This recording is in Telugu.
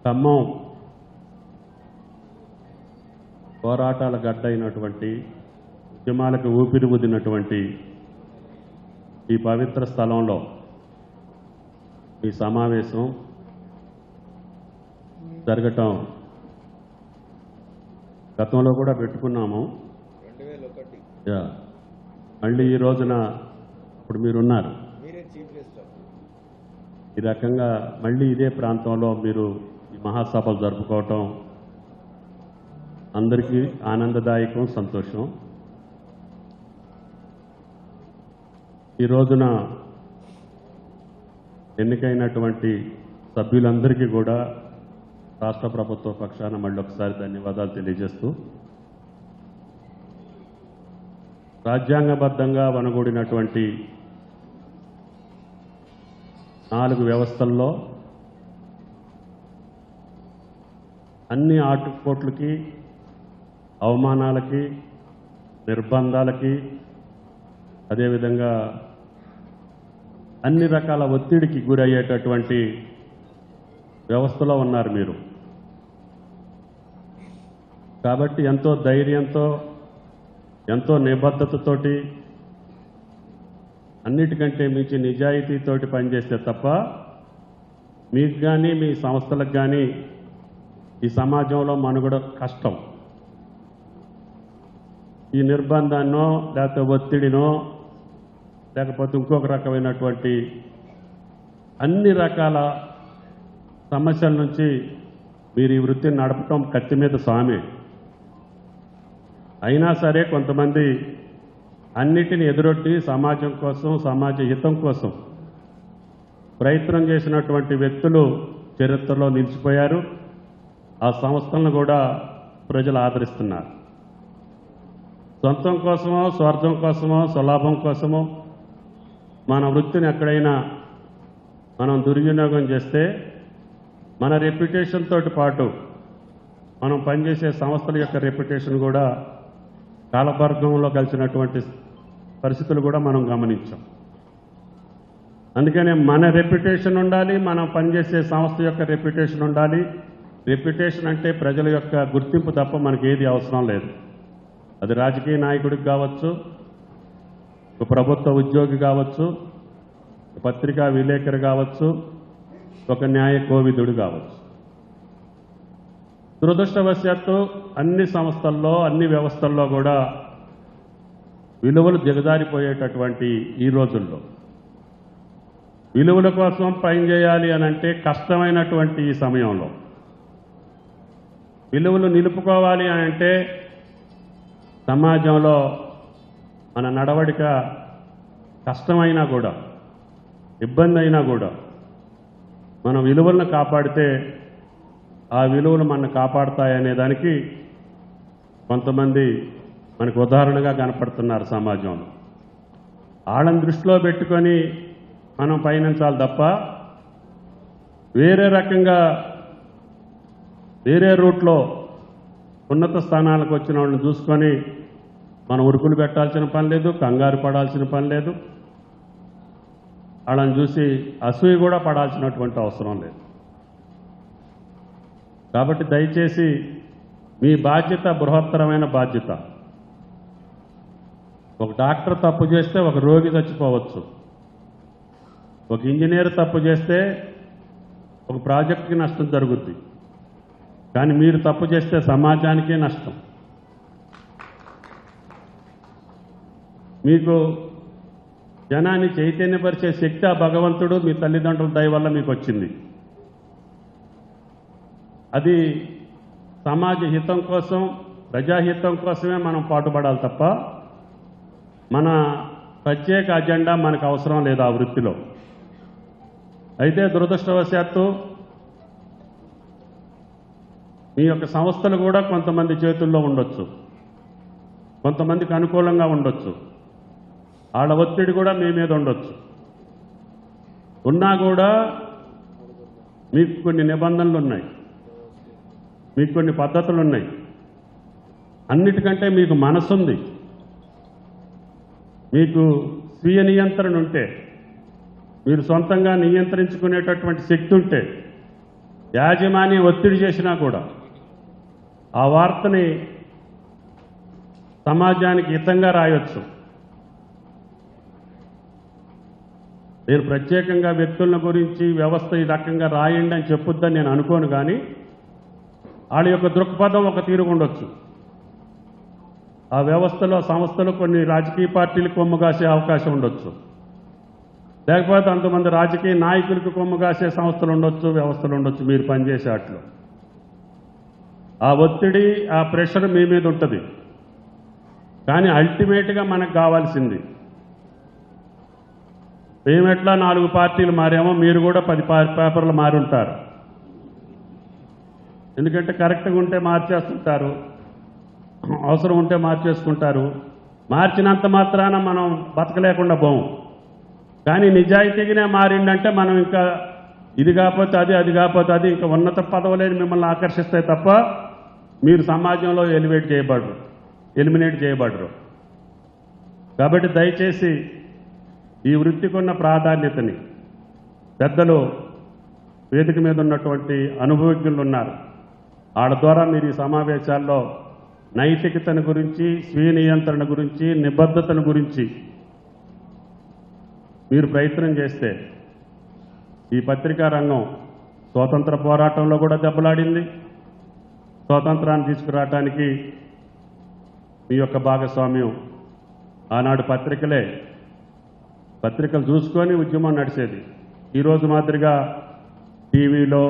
ఖమ్మం పోరాటాల గడ్డ అయినటువంటి ఉద్యమాలకు ఊపిరి ఊదినటువంటి ఈ పవిత్ర స్థలంలో ఈ సమావేశం జరగటం గతంలో కూడా పెట్టుకున్నాము. 2001 మళ్ళీ ఈ రోజున ఇప్పుడు మీరున్నారు. మీరే చీఫ్ గెస్ట్. ఈ రకంగా మళ్ళీ ఇదే ప్రాంతంలో మీరు ఈ మహాసభలు జరుపుకోవటం అందరికీ ఆనందదాయకం, సంతోషం. ఈ రోజున ఎన్నికైనటువంటి సభ్యులందరికీ కూడా రాష్ట్ర ప్రభుత్వ పక్షాన మళ్ళీ ఒకసారి ధన్యవాదాలు తెలియజేస్తూ, రాజ్యాంగబద్ధంగా వనగూడినటువంటి 4 వ్యవస్థల్లో అన్ని ఆటుపోట్లకి, అవమానాలకి, నిర్బంధాలకి, అదేవిధంగా అన్ని రకాల ఒత్తిడికి గురయ్యేటటువంటి వ్యవస్థలో ఉన్నారు మీరు. కాబట్టి ఎంతో ధైర్యంతో, ఎంతో నిబద్ధతతోటి, అన్నిటికంటే మించి నిజాయితీతోటి పనిచేస్తే తప్ప మీకు కానీ మీ సంస్థలకు కానీ ఈ సమాజంలో మనుగడ కష్టం. ఈ నిర్బంధాన్నో లేకపోతే ఒత్తిడినో లేకపోతే ఇంకొక రకమైనటువంటి అన్ని రకాల సమస్యల నుంచి మీరు ఈ వృత్తిని నడపటం కత్తి మీద స్వామి. అయినా సరే కొంతమంది అన్నిటిని ఎదురొట్టి సమాజం కోసం, సమాజ హితం కోసం ప్రయత్నం చేసినటువంటి వ్యక్తులు చరిత్రలో నిలిచిపోయారు. ఆ సంస్థలను కూడా ప్రజలు ఆదరిస్తున్నారు. సొంతం కోసమో, స్వార్థం కోసమో, స్వలాభం కోసమో మన వృత్తిని ఎక్కడైనా మనం దుర్వినియోగం చేస్తే మన రెప్యుటేషన్ తోటి పాటు మనం పనిచేసే సంస్థల యొక్క రెప్యుటేషన్ కూడా కాలపర్గంలో కలిసినటువంటి పరిస్థితులు కూడా మనం గమనించాం. అందుకనే మన రెప్యుటేషన్ ఉండాలి, మనం పనిచేసే సంస్థ యొక్క రెప్యుటేషన్ ఉండాలి. రెప్యుటేషన్ అంటే ప్రజల యొక్క గుర్తింపు తప్ప మనకి ఏది అవసరం లేదు. అది రాజకీయ నాయకుడికి కావచ్చు, ఒక ప్రభుత్వ ఉద్యోగి కావచ్చు, పత్రికా విలేకరు కావచ్చు, ఒక న్యాయ కోవిదుడు కావచ్చు. దురదృష్టవశాత్తు అన్ని సంస్థల్లో, అన్ని వ్యవస్థల్లో కూడా విలువలు దిగజారిపోయేటటువంటి ఈ రోజుల్లో విలువల కోసం పనిచేయాలి అని అంటే కష్టమైనటువంటి ఈ సమయంలో విలువలు నిలుపుకోవాలి అని అంటే సమాజంలో మన నడవడిక కష్టమైనా కూడా, ఇబ్బంది అయినా కూడా మనం విలువలను కాపాడితే ఆ విలువలు మనల్ని కాపాడుతాయనే దానికి కొంతమంది మనకు ఉదాహరణగా కనపడుతున్నారు సమాజంలో. వాళ్ళని దృష్టిలో పెట్టుకొని మనం పయనించాలి తప్ప వేరే రకంగా వేరే రూట్లో ఉన్నత స్థానాలకు వచ్చిన వాళ్ళని చూసుకొని మనం ఉరుకులు పెట్టాల్సిన పని లేదు, కంగారు పడాల్సిన పని లేదు, వాళ్ళని చూసి అసూయ కూడా పడాల్సినటువంటి అవసరం లేదు. కాబట్టి దయచేసి మీ బాధ్యత బృహత్తరమైన బాధ్యత. ఒక డాక్టర్ తప్పు చేస్తే ఒక రోగి చచ్చిపోవచ్చు, ఒక ఇంజనీర్ తప్పు చేస్తే ఒక ప్రాజెక్టుకి నష్టం జరుగుద్ది. కానీ మీరు తప్పు చేస్తే సమాజానికే నష్టం. మీకు జనాన్ని చైతన్యపరిచే శక్తి ఆ భగవంతుడు మీ తల్లిదండ్రుల దయ వల్ల మీకు వచ్చింది. అది సమాజ హితం కోసం, ప్రజాహితం కోసమే మనం పాటుపడాలి తప్ప మన ప్రత్యేక అజెండా మనకు అవసరం లేదు ఆ వృత్తిలో. అయితే దురదృష్టవశాత్తు మీ యొక్క సంస్థలు కూడా కొంతమంది చేతుల్లో ఉండొచ్చు, కొంతమందికి అనుకూలంగా ఉండొచ్చు, వాళ్ళ ఒత్తిడి కూడా మీ మీద ఉండొచ్చు. ఉన్నా కూడా మీకు కొన్ని నిబంధనలు ఉన్నాయి, మీకు కొన్ని పద్ధతులు ఉన్నాయి. అన్నిటికంటే మీకు మనసుంది, మీకు స్వీయ నియంత్రణ ఉంటే, మీరు సొంతంగా నియంత్రించుకునేటటువంటి శక్తి ఉంటే యాజమాన్యం ఒత్తిడి చేసినా కూడా ఆ వార్తని సమాజానికి హితంగా రాయొచ్చు. నేను ప్రత్యేకంగా వ్యక్తుల గురించి వ్యవస్థ ఈ రకంగా రాయండి అని చెప్పొద్దని నేను అనుకోను, కానీ వాళ్ళ యొక్క దృక్పథం ఒక తీరుగా ఉండొచ్చు. ఆ వ్యవస్థలో సంస్థలు కొన్ని రాజకీయ పార్టీలకు కొమ్ము కాసే అవకాశం ఉండొచ్చు, లేకపోతే అంతమంది రాజకీయ నాయకులకు కొమ్ము కాసే సంస్థలు ఉండొచ్చు, వ్యవస్థలు ఉండొచ్చు మీరు పనిచేసే వాటిలో. ఆ ఒత్తిడి, ఆ ప్రెషర్ మీ మీద ఉంటుంది. కానీ అల్టిమేట్గా మనకు కావాల్సింది, మేమెట్లా 4 పార్టీలు మారామో మీరు కూడా 10 పేపర్లు మారి ఉంటారు. ఎందుకంటే కరెక్ట్గా ఉంటే మార్చేస్తుంటారు, అవసరం ఉంటే మార్చేసుకుంటారు. మార్చినంత మాత్రాన మనం బతకలేకుండా పోము. కానీ నిజాయితీగానే మారిందంటే మనం ఇంకా ఇది కాకపోతే అది, అది కాకపోతే అది, ఇంకా ఉన్నత పదవులేని మిమ్మల్ని ఆకర్షిస్తాయి తప్ప మీరు సమాజంలో ఎలిమినేట్ చేయబడరు. కాబట్టి దయచేసి ఈ వృత్తికి ఉన్న ప్రాధాన్యతని, పెద్దలు వేదిక మీద ఉన్నటువంటి అనుభవజ్ఞులు ఉన్నారు, వాళ్ళ ద్వారా మీరు ఈ సమావేశాల్లో నైతికతను గురించి, స్వీయ నియంత్రణ గురించి, నిబద్ధతను గురించి మీరు ప్రయత్నం చేస్తే ఈ పత్రికా రంగం స్వాతంత్ర పోరాటంలో కూడా దెబ్బలాడింది. స్వాతంత్రాన్ని తీసుకురావటానికి మీ యొక్క భాగస్వామ్యం ఆనాడు పత్రికలు చూసుకొని ఉద్యమం నడిచేది. ఈరోజు మాదిరిగా టీవీలో